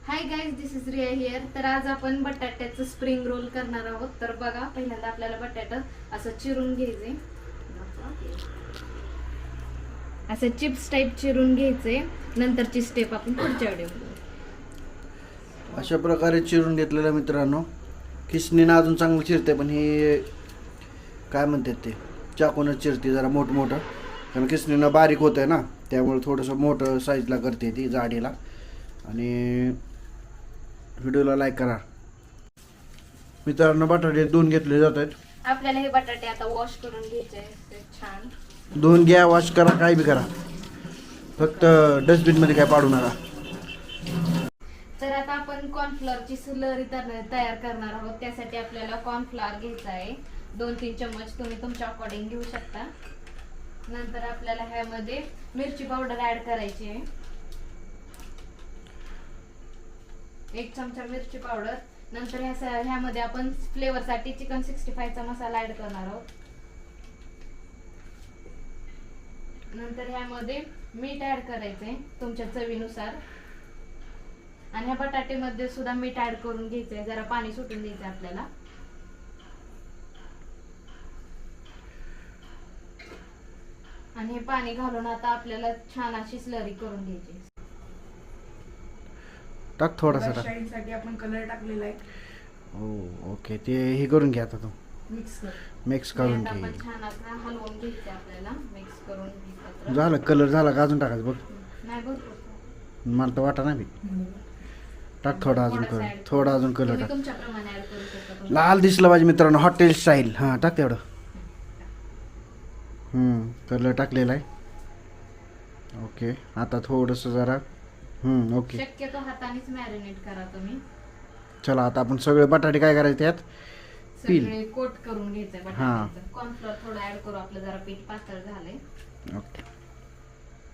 High guys, this is Riya here. तर आज आपण बटाट्याचं स्प्रिंग रोल करणार आहोत. तर बघा, पहिल्यांदा आपल्याला बटाटा असं चिरून घ्यायचे, असं चिप्स टाईप चिरून घ्यायचे. नंतरची स्टेप आपण पुढच्या व्हिडिओ. अशा प्रकारे चिरून घेतलेलं मित्रांनो. खिसणीनं अजून चांगलं चिरते, पण हे काय म्हणतात ते चाकूनच चिरते जरा मोठं, कारण खिसणीनं बारीक होतं ना, त्यामुळे थोडंसं मोठं साईजला करते ती जाडीला. आणि व्हिडिओला लाईक करा मित्रांनो. बटाटे धुवून घेतले जात आहेत. आपल्याला हे बटाटे आता वॉश करून घ्यायचे छान. धुवून घ्या, वॉश करा, काय बी करा, फक्त डस्टबिन मध्ये काय पाडू नका. तर आता आपण कॉर्नफ्लॉवरची स्लरी तयार करणार आहोत. त्यासाठी आपल्याला कॉर्नफ्लॉवर घ्यायचा आहे 2-3 चम्मच. तुम्ही तुमच्या अकॉर्डिंग घेऊ शकता. नंतर आपल्याला ह्यामध्ये मिरची पावडर ऍड करायची आहे, 1 चमचा मिरची पावडर. नंतर ह्यामध्ये आपण फ्लेवर साठी चिकन 65चा मसाला ऍड करणार आहोत. नंतर ह्यामध्ये मीठ ऍड करायचंय तुमच्या चवीनुसार. आणि ह्या बटाट्यामध्ये सुद्धा मीठ ऍड करून घ्यायचंय, जरा पाणी सुटून द्यायचं आपल्याला. आणि हे पाणी घालून आता आपल्याला छान अशी स्लरी करून घ्यायची. टाक थोडासा टाक. शाईनसाठी आपण कलर टाकलेला आहे. हो ओके, ते हे करून घ्या आता. तू मिक्स करून घे. आपण छान असं हलवून घ्यायचं आपल्याला, मिक्स करून घ्यायचं. झालं कलर झाला का अजून टाकायचं बघ. नाही भरपूर, मला तर वाटा नाही. टाक थोडा अजून कलर, थोडा अजून कलर टाक. तुमच्याप्रमाणे ऍड करू शकता. लाल दिसलं पाहिजे मित्रांनो, हॉटेल स्टाईल. हां टाक तेवढं. कलर टाकलेला आहे. ओके, आता थोडंसं जरा ओके. शक्यतो हातानेच मॅरिनेट करा तुम्ही. चला आता आपण सगळे बटाटे काय करायचे त्यात सगळे कोट करून घ्यायचं हां. बटाट्याचं. कॉर्नफ्लोअर थोडं ऍड करू, आपलं जरा पीठ पातळ झालंय. ओके.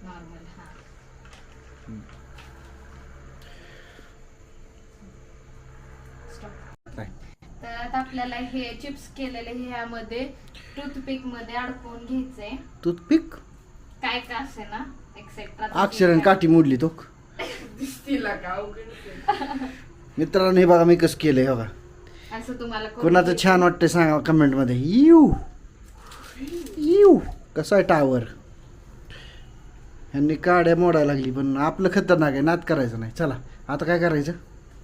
नॉर्मल. हा, काय? तर आता आपल्याला हे चिप्स केलेले ह्यामध्ये टूथपिक मध्ये अडकवून घ्यायचंय. टूथपिक काय का असे ना एक्सेट्रा अक्षरन काठी मोडली तो. दिसतीला का अवघड. मित्रांनो हे बघा मी कसं केलंय बघा. असं तुम्हाला करून कोणाचं घ्यायचं. छान वाटतंय सांगा कमेंट मध्ये. यू कसा आहे टावर. ह्यांनी काड्या मोडायला लागली, पण आपलं खतरनाक आहे, नाद करायचं नाही. चला आता काय करायचं,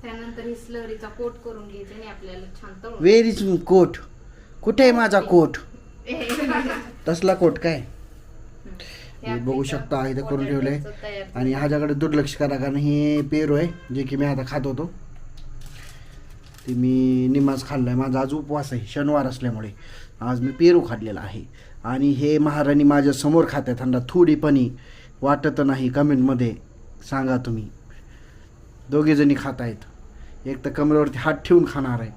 त्यानंतर ही स्लरीचा कोट करून घ्यायचा आणि आपल्याला छान तळून. वेर इज कोट. कुठे आहे माझा कोट. तसला कोट काय हे बघू शकता इथं करून ठेवलंय. आणि ह्याच्याकडे दुर्लक्ष करा, कारण हे पेरू आहे जे की मी आता खात होतो. ते मी निमाज खाल्लाय. माझा आज उपवास आहे, शनिवार असल्यामुळे आज मी पेरू खाल्लेला आहे. आणि हे महाराणी माझ्या समोर खात आहेत. त्यांना थोडीपणी वाटत नाही, कमेंटमध्ये सांगा तुम्ही. दोघेजणी खात आहेत. एक तर कमरेवरती हात ठेवून खाणार आहे.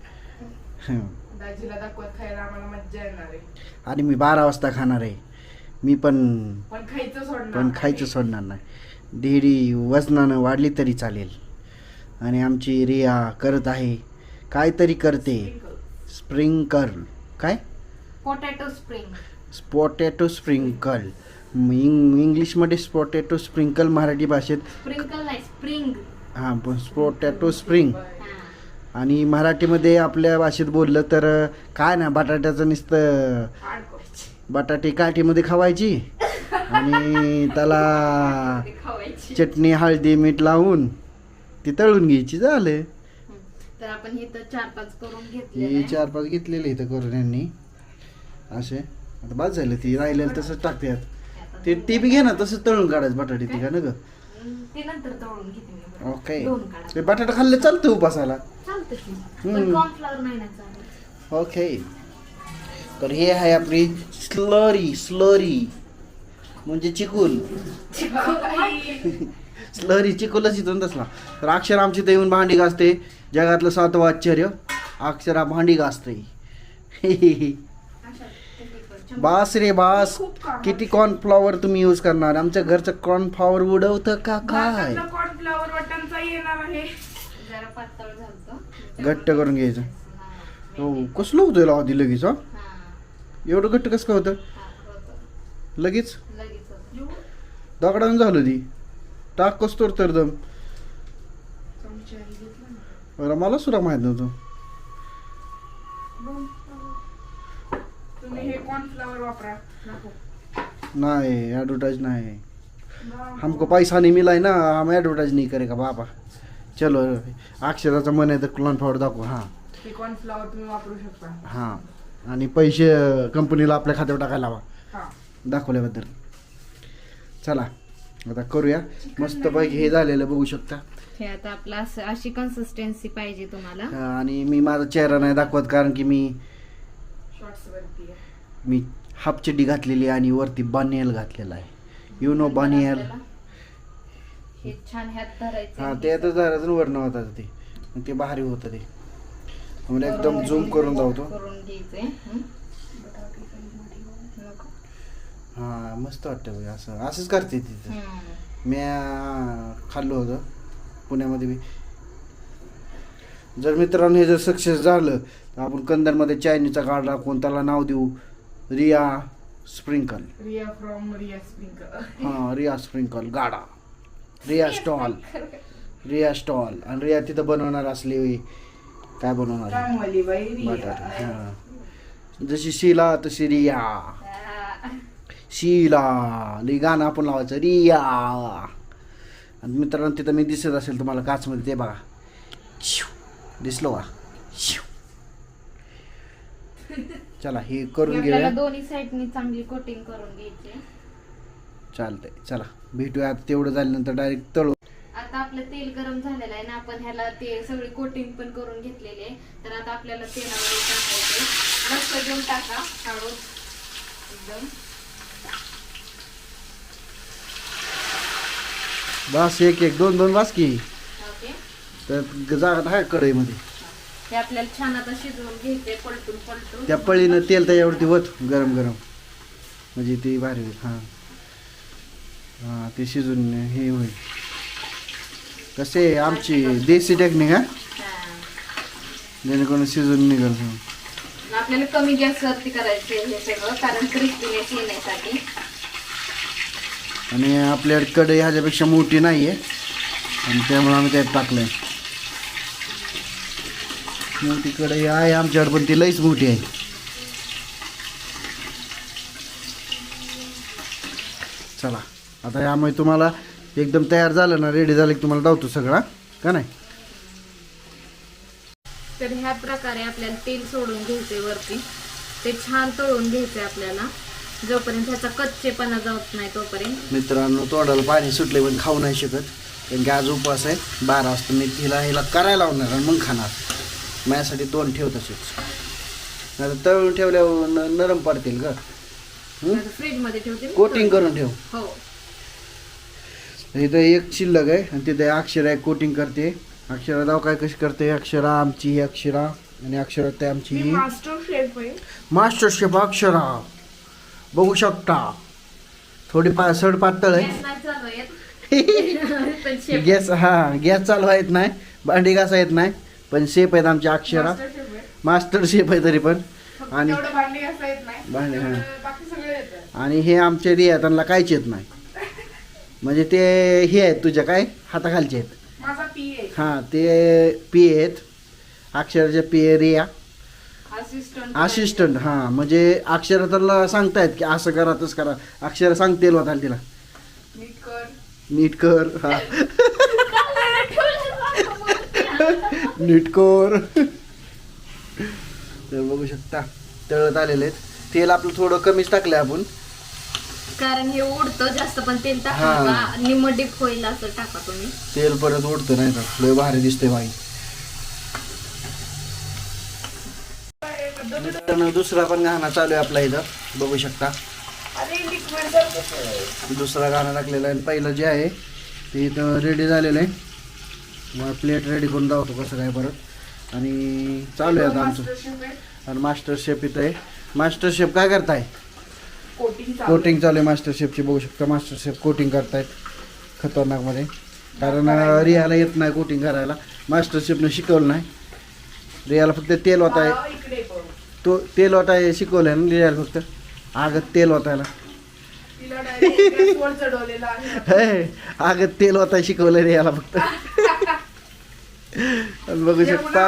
दाजीला दाखवत खायला आम्हाला मज्जा येणार आहे. आणि मी 12 वाजता खाणार आहे. मी पण खायचं सोडणार नाही. डेअरी वजनानं वाढली तरी चालेल. आणि आमची रिया करत आहे, काहीतरी करते. स्प्रिंकल काय, पोटॅटो स्प्रिंकल. इंग्लिशमध्ये पोटॅटो स्प्रिंकल, मराठी भाषेत स्प्रिंकल नाही, स्प्रिंग. हां पोटॅटो स्प्रिंग. आणि मराठीमध्ये आपल्या भाषेत बोललं तर काय ना, बटाट्याचं नुसतं बटाटे काठीमध्ये खावायची आणि त्याला चटणी हळदी मीठ लावून ती तळून घ्यायची, झालं. तर आपण हे तर 4-5 करून हे घेतले. 4-5 घेतलेले इथं करून यांनी असे. आता बाद झालं, ती राहिलेलं तसंच टाकतात. ते टीप घे ना, तसंच तळून काढायचं बटाटे. ती का न ग, ते नंतर तळून घेते मी. ओके. दोन काढा. ते बटाटा खाल्लं चालतं उपासाला. चालतं की, पण कॉर्नफ्लॉवर नाही ना चालत. ओके. तर हे आहे आपली स्लरी म्हणजे चिकूल. स्लरी चिकूलच इथून तसला. तर अक्षर आमची तर येऊन भांडी घासते. जगातलं 7वं आश्चर्य, अक्षरा भांडी घासते. बास रे बास. किती कॉर्नफ्लॉवर तुम्ही यूज करणार. आमच्या घरचं कॉर्नफ्लॉवर उडवतं का काय. कॉर्नफ्लॉवर वाटणचा येणार आहे. जरा पातळ झालं, घट्ट करून घ्यायचं. हो कसलं होतं याला आधी लगेच. हा एवढं घट्ट कसं काय होतं लगेच. दगडानं झालं ती. टाक कसतोर तर दम. बरं मला सुद्धा माहित नव्हतं. तुम्ही हे कॉर्नफ्लॉवर वापरा. नको. नाही एडवर्टाइज नाही. हमको पैसा नहीं मिला है ना, हम एडवर्टाइज नहीं करेगा बाबा. चलो अक्षराचं मन आहे तर कॉर्नफ्लॉवर दाखव. हां हे कॉर्नफ्लॉवर तुम्ही वापरू शकता. हां आणि पैसे कंपनीला आपल्या खात्यावर टाकायला हवा हा. दाखवल्याबद्दल. चला आता करूया मस्तपैकी. हे झालेलं बघू शकता. हे आता आपलं असं अशी कन्सिस्टन्सी पाहिजे तुम्हाला. आणि मी माझा चेहरा नाही दाखवत कारण की मी शॉर्ट्स वरती आहे. मी हाफ चड्डी घातलेली आहे आणि वरती बनियल घातलेला आहे. यू नो बनियल. हे छान ह्यात धरायचं. हां ते आता जरा वर्ण होता ते, मग ते भारी होतं ते. मला एकदम झूम करून धावतो. करून घ्यायचंय. हां मस्त वाटतं बघ. असंच करते तिथं. मी खाल्लं होतं पुण्यामध्ये बी. जर मित्रांनो हे जर सक्सेस झालं तर आपण कंदरमध्ये चायनीजचा कार्ड राखून त्याला नाव देऊ Riya sprinkle. Riya from Riya sprinkle. हां रिया स्प्रिंकल गाडा. रिया स्टॉल. रिया स्टॉल. आणि रिया तिथं बनवणार असली काय बनवणार कामवाली बाई बटाटा. रिया. हां जशी शीला तशी रिया. शीला लई गाणं आपण लावायचं रिया. आणि मित्रांनो तिथं मी दिसत असेल तुम्हाला काचमध्ये ते बघा. दिसलो का. चला हे करून घेऊया. दोन्ही साईडनी चांगली कोटिंग करून घ्यायची. चालतंय चला भेटूया. आता तेवढं झाल्यानंतर डायरेक्ट तळू. आता आपलं तेल गरम झालेलं आहे ना, आपण ह्याला ते सगळी कोटिंग पण करून घेतलेली आहे. तर आता आपल्याला तेलामध्ये टाकायचे. मस्त घेऊन टाका हळूच एकदम. बस एक एक दोन दोन बस की. ओके. तर जागा आहे कढईमध्ये. हे आपल्याला छान आता शिजवून घ्यायचे पलटून पलटून. त्या पळीनं तेल त्याच्यावरती वत गरम गरम म्हणजे ती भारी होईल. हां हां ते शिजून हे होईल. कसे आमची देसी टेक्निक आहे जेणेकरून शिजून निघेल. आपल्याला कमी गॅसवरती करायचे हे सगळं कारण क्रिस्पीनेस येण्यासाठी. आणि आपल्याकडे कढई ह्याच्यापेक्षा मोठी नाही आहे आणि त्यामुळे आम्ही त्यात टाकलं आहे. मोठी कढई आहे आमच्याकडे पण ती लईच मोठी आहे. चला आता यामुळे तुम्हाला एकदम तयार झालं ना रेडी झालं की तुम्हाला धावतो सगळा का नाही. तर ह्या प्रकारे आपल्याला तेल सोडून घ्यायचे वरती. ते छान तळून घ्यायचे आपल्याला जोपर्यंत ह्याचा कच्चेपणा जात नाही तोपर्यंत. मित्रांनो तोंडाला पाणी सुटले पण खाऊ नाही शकत कारण की आज उपवास आहे. 12 वाजता मी हिला करायला लावणार आणि मग खाणार. माझ्यासाठी 2 ठेव तसेच आता तळून ठेवल्यावर नरम पडतील ग. फ्रीज मध्ये ठेवते. कोटिंग करून ठेव. हो. इथं एक शिल्लक आहे आणि तिथे अक्षरा एक कोटिंग करते. अक्षरा दाव काय कशी करते. अक्षरा आमची ही अक्षरा आणि अक्षरा ते आमची मी ही मास्टर शेफ आहे. मास्टर शेफ अक्षरा बघू शकता. थोडी सड पातळ आहे. गॅस नाही चालू येत. पण शेप गॅस गॅस चालवा येत नाही भांडी घासा येत नाही पण शेफ आहेत आमची अक्षरा. मास्टर शेफ आहे. मास्टर शेफ आहे तरी पण. फक्त आणि तेवढं भांडी घासा येत नाही. भांडी, हा. तेवढं बाकी सगळं येतं. आणि हे आमचे रिया त्यांना काहीच येत नाही म्हणजे ते हे आहेत तुझ्या काय हाताखालचे आहेत. माझा पी आहे. हां ते पी आहेत. अक्षराचे पी आहे रिया असिस्टंट. हां म्हणजे अक्षरा त्यांना सांगतायत की असं करा तसं करा. अक्षरा सांगतील होता तिला नीट कर. नीट कर. हा नीट कर. तर बघू शकता तळत आलेले आहेत. तेल आपलं थोडं कमीच टाकलंय आपण कारण हे उडतं जास्त पण तेल हा. टाका निम डीप होईल असं टाका तुम्ही. तेल परत उडतं नाही तर लय भारी दिसते बाई. मित्रांनो दुसरा पण गाणं चालू आहे आपला इथं बघू शकता. अरे लिक्विड दुसरा गाणं टाकलेलं आहे. पहिलं जे आहे ते इथं रेडी झालेलं आहे. मग प्लेट रेडी करून दाखवतो कसं काय परत. आणि चालू आहे आता आमचं. आणि मास्टर शेफ इथं आहे. मास्टर शेफ काय करताय. कोटिंग चालू आहे मास्टर शेफची बघू शकता. मास्टर शेफ कोटिंग करतायत खतरनाकमध्ये कारण रियाला येत नाही कोटिंग करायला. मास्टर शेफनं शिकवलं नाही. रियाला फक्त तेल वाटाय तो तेल वाटाय शिकवलं आहे ना रियाला फक्त आगत तेल वाटायला. चढवलेला आहे. आगत तेल वाटाय शिकवलं रियाला फक्त. आणि बघू शकता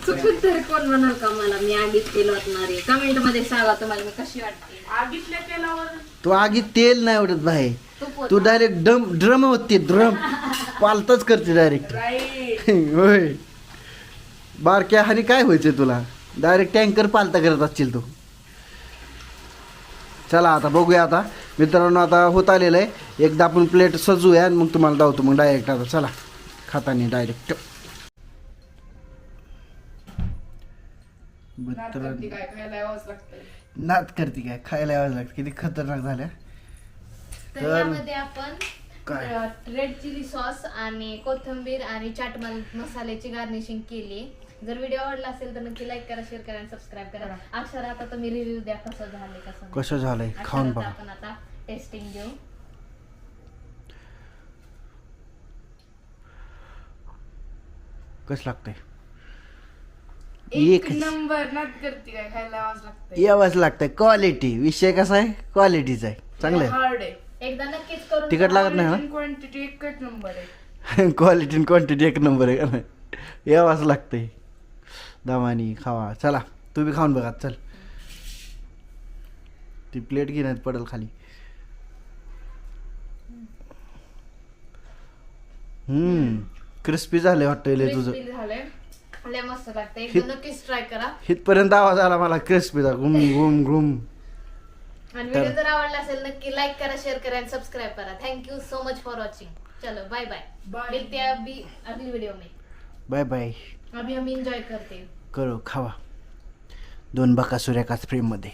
चुकून तर कोण म्हणाल का मला मी आगीत तेल वाटणार आहे? कमेंट मध्ये सांगा तुम्हाला मी कशी वाटते. आगीतल्या तेलावर तू आगीत तेल नाही उडत भाई, तूप तू डायरेक्ट ड्रम होते, ड्रम पालतच करते डायरेक्ट. राईट. होय बारक्या हानी काय व्हायचं तुला, डायरेक्ट टँकर पालता करत असशील तू. चला आता बघूया. आता मित्रांनो आता होत आलेलं आहे, एकदा आपण प्लेट सजूया आणि मग तुम्हाला धावतो मग डायरेक्ट. आता चला खातानी डायरेक्ट. नाचगंती काय खायला यावंच लागतंय. नात करते काय, खायला यावं लागतं. किती खतरनाक झाल्या. तर यामध्ये आपण काय? रेड चिली सॉस आणि कोथिंबीर आणि चाट मसाल्याची गार्निशिंग केली. जर व्हिडिओ आवडला असेल तर नक्की लाईक करा, शेअर करा आणि सबस्क्राईब करा. अक्षरा आता तुम्ही रिव्ह्यू द्या कसं झालंय कसं झालंय खाऊन अक्षराचा बघा. आपण आता टेस्टिंग घेऊ. कसं लागतंय? एक एकच. नंबर. नाचगंती काय खायला यावंच लागतंय. यावंच लागतंय. क्वालिटी विषय कसा आहे, क्वालिटीचा आहे. चांगलं आहे. हार्ड आहे. एकदा नक्कीच करून तिखट लागत नाही ना? क्वांटिटी एकच नंबर आहे. क्वालिटी आणि क्वांटिटी एक नंबर आहे का नाही, यावंच लागतंय. दमानी खावा. चला तू बी खाऊन बघा. चल ती प्लेट घेण्यात पडेल खाली. क्रिस्पी झाले वाटतं लय तुझं. crispy झालंय. लय मस्त लागतं. एकदा नक्कीच ट्राय करा. हितपर्यंत आवाज आला मला क्रिस्पीचा, घुम घुम घुम. आणि व्हिडिओ जर आवडला असेल नक्की लाईक करा, शेअर करा आणि सबस्क्राईब करा. Thank you so much for watching. चलो बाय बाय. Bye. मिलते हैं अभी अगली वीडियो में. Bye bye. अभी हम एंजॉय करते हैं. करू खावा. 2 बकासुर एकाच फ्रेममध्ये.